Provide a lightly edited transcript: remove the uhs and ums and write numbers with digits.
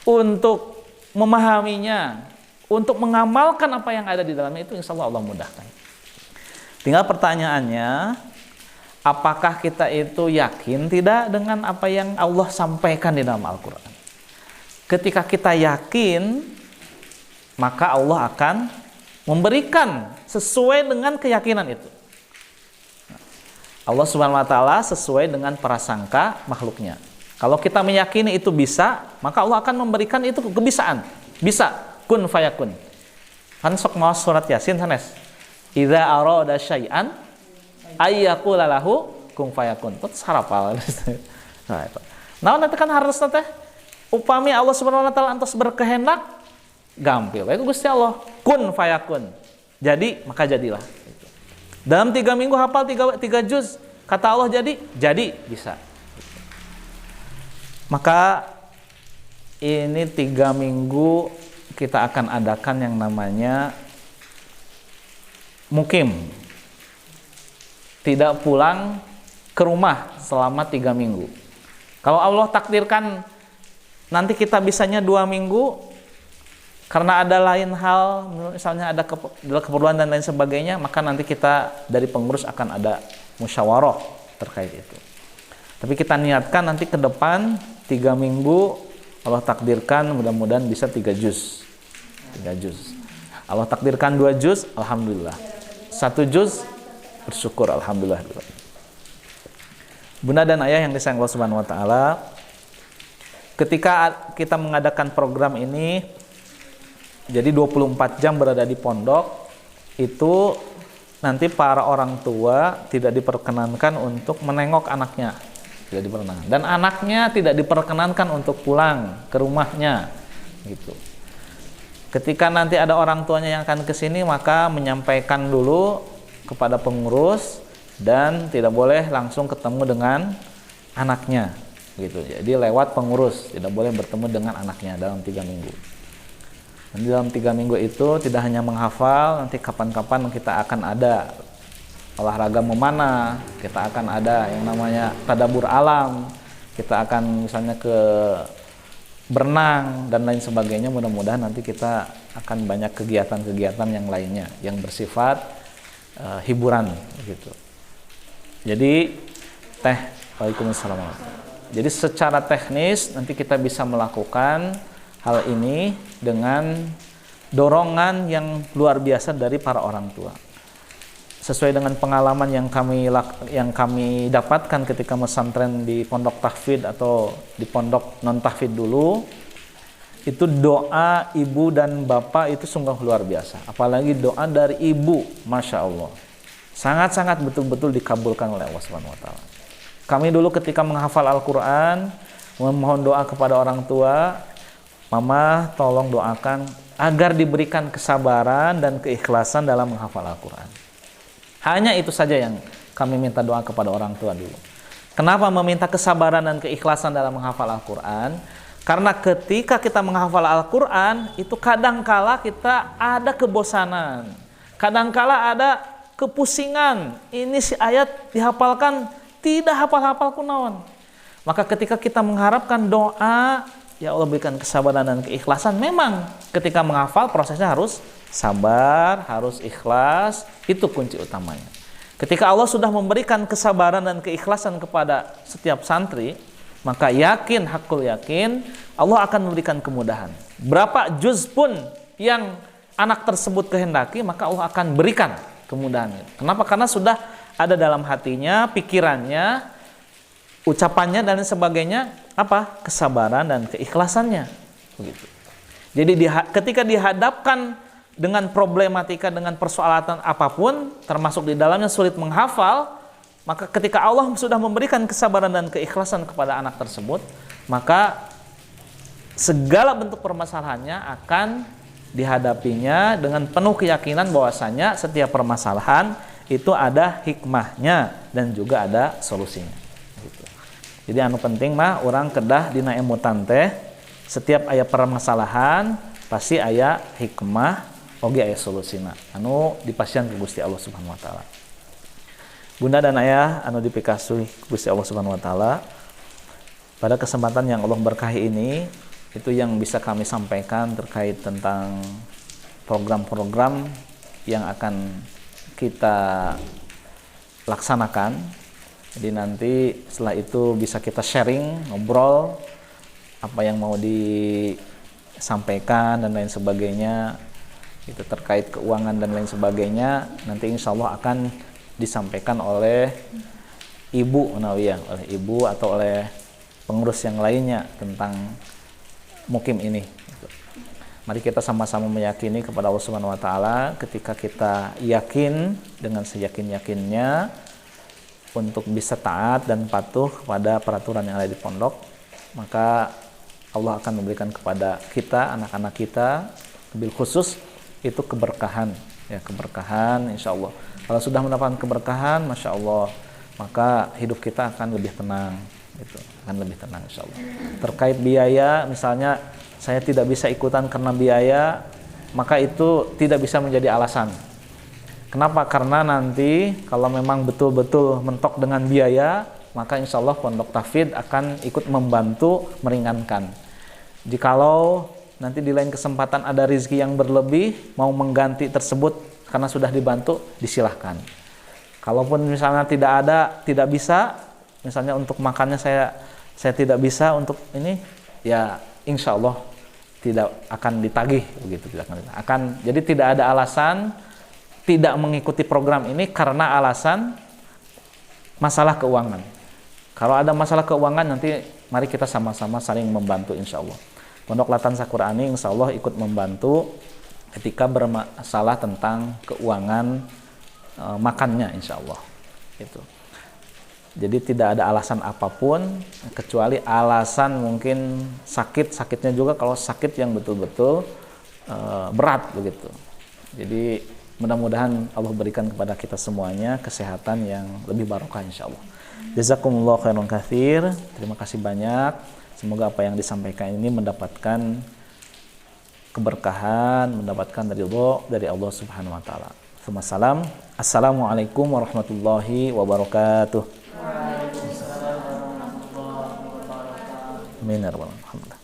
untuk memahaminya, untuk mengamalkan apa yang ada di dalamnya, itu insya Allah Allah mudahkan. Tinggal pertanyaannya, apakah kita itu yakin tidak dengan apa yang Allah sampaikan di dalam Al-Quran? Ketika kita yakin, maka Allah akan memberikan sesuai dengan keyakinan itu. Allah Subhanahu wa taala sesuai dengan prasangka makhluknya. Kalau kita meyakini itu bisa, maka Allah akan memberikan itu kebisaan. Bisa, kun fayakun. Kan sok mau surat Yasin sanes. Idza arada syai'an ayyaqula lahu kun fayakun. Itu sarapal. Nah, itu. Nah, nanti kan harus teh upami Allah Subhanahu wa taala antos berkehendak gampil. Itu Gusti Allah, kun fayakun. Jadi, maka jadilah. Dalam 3 minggu hafal 3 juz, kata Allah jadi bisa. Maka ini 3 minggu kita akan adakan yang namanya mukim. Tidak pulang ke rumah selama 3 minggu. Kalau Allah takdirkan nanti kita bisanya 2 minggu, karena ada lain hal, misalnya ada keperluan dan lain sebagainya, maka nanti kita dari pengurus akan ada musyawarah terkait itu. Tapi kita niatkan nanti ke depan 3 minggu, Allah takdirkan mudah-mudahan bisa 3 juz. 3 juz. Allah takdirkan 2 juz, alhamdulillah. 1 juz, bersyukur alhamdulillah. Bunda dan ayah yang disayang Allah Subhanahu wa taala, ketika kita mengadakan program ini, jadi 24 jam berada di pondok, itu nanti para orang tua tidak diperkenankan untuk menengok anaknya, tidak diperkenankan. Dan anaknya tidak diperkenankan untuk pulang ke rumahnya, gitu. Ketika nanti ada orang tuanya yang akan ke sini, maka menyampaikan dulu kepada pengurus dan tidak boleh langsung ketemu dengan anaknya, gitu. Jadi lewat pengurus, tidak boleh bertemu dengan anaknya dalam 3 minggu. Dan di dalam 3 minggu itu tidak hanya menghafal, nanti kapan-kapan kita akan ada olahraga memanah, kita akan ada yang namanya tadabbur alam, kita akan misalnya ke berenang dan lain sebagainya. Mudah-mudahan nanti kita akan banyak kegiatan-kegiatan yang lainnya yang bersifat hiburan gitu. Jadi Waalaikumsalam. Jadi secara teknis nanti kita bisa melakukan hal ini dengan dorongan yang luar biasa dari para orang tua. Sesuai dengan pengalaman yang kami dapatkan ketika mesantren di pondok tahfidz atau di pondok non tahfidz dulu, itu doa ibu dan bapak itu sungguh luar biasa. Apalagi doa dari ibu, masya Allah, sangat-sangat betul-betul dikabulkan oleh Allah Subhanahu wa taala. Kami dulu ketika menghafal Al-Quran, memohon doa kepada orang tua, Mama tolong doakan agar diberikan kesabaran dan keikhlasan dalam menghafal Al-Quran. Hanya itu saja yang kami minta doa kepada orang tua dulu. Kenapa meminta kesabaran dan keikhlasan dalam menghafal Al-Quran? Karena ketika kita menghafal Al-Quran, itu kadangkala kita ada kebosanan, kadangkala ada kepusingan. Ini si ayat dihafalkan, tidak hafal-hafal kunaon. Maka ketika kita mengharapkan doa, ya Allah berikan kesabaran dan keikhlasan. Memang ketika menghafal prosesnya harus sabar, harus ikhlas, itu kunci utamanya. Ketika Allah sudah memberikan kesabaran dan keikhlasan kepada setiap santri, maka yakin, hakul yakin, Allah akan memberikan kemudahan. Berapa juz pun yang anak tersebut kehendaki, maka Allah akan berikan kemudahan. Kenapa? Karena sudah ada dalam hatinya, pikirannya, ucapannya dan sebagainya, apa? Kesabaran dan keikhlasannya. Begitu. Jadi ketika dihadapkan dengan problematika, dengan persoalan apapun, termasuk di dalamnya sulit menghafal, maka ketika Allah sudah memberikan kesabaran dan keikhlasan kepada anak tersebut, maka segala bentuk permasalahannya akan dihadapinya dengan penuh keyakinan bahwasanya setiap permasalahan itu ada hikmahnya dan juga ada solusinya. Gitu. Jadi anu penting mah orang kedah dina emutan teh, setiap aya permasalahan pasti aya hikmah oge aya solusina anu dipasieun ku Gusti Allah Subhanahu wa taala. Bunda dan ayah anu dipikasih Gusti Allah Subhanahu wa taala, pada kesempatan yang Allah berkahi ini Itu yang bisa kami sampaikan terkait tentang program-program yang akan kita laksanakan. Jadi nanti setelah itu bisa kita sharing, ngobrol apa yang mau disampaikan dan lain sebagainya, itu terkait keuangan dan lain sebagainya. Nanti insya Allah akan disampaikan oleh Ibu Nawiyah, oleh Ibu atau oleh pengurus yang lainnya tentang mukim ini. Mari kita sama-sama meyakini kepada Allah Subhanahu wa taala. Ketika kita yakin dengan seyakin-yakinnya untuk bisa taat dan patuh kepada peraturan yang ada di pondok, maka Allah akan memberikan kepada kita, anak-anak kita, bil khusus itu keberkahan, ya, keberkahan insya Allah. Kalau sudah mendapatkan keberkahan, masya Allah, maka hidup kita akan lebih tenang, gitu, akan lebih tenang insya Allah. Terkait biaya, misalnya saya tidak bisa ikutan karena biaya, maka itu tidak bisa menjadi alasan. Kenapa? Karena nanti kalau memang betul-betul mentok dengan biaya, maka insya Allah Pondok Tahfidz akan ikut membantu meringankan. Jikalau nanti di lain kesempatan ada rezeki yang berlebih, mau mengganti tersebut karena sudah dibantu, disilahkan. Kalaupun misalnya tidak ada, tidak bisa, misalnya untuk makannya saya tidak bisa untuk ini, ya insya Allah tidak akan ditagih, begitu, tidak akan. Jadi tidak ada alasan tidak mengikuti program ini karena alasan masalah keuangan. Kalau ada masalah keuangan, nanti mari kita sama-sama saling membantu insya Allah. Pondok Latansa Qur'ani insya Allah ikut membantu ketika bermasalah tentang keuangan makannya insya Allah. Gitu. Jadi tidak ada alasan apapun kecuali alasan mungkin sakitnya juga, kalau sakit yang betul-betul berat begitu. Jadi mudah-mudahan Allah berikan kepada kita semuanya kesehatan yang lebih barokah insyaallah. Jazakumullah khairan katsir. Terima kasih banyak. Semoga apa yang disampaikan ini mendapatkan keberkahan, mendapatkan ridho dari Allah Subhanahu wa taala. Salam. Assalamualaikum warahmatullahi wabarakatuh. Waalaikumsalam warahmatullahi wabarakatuh. Amin ya rabbal alamin.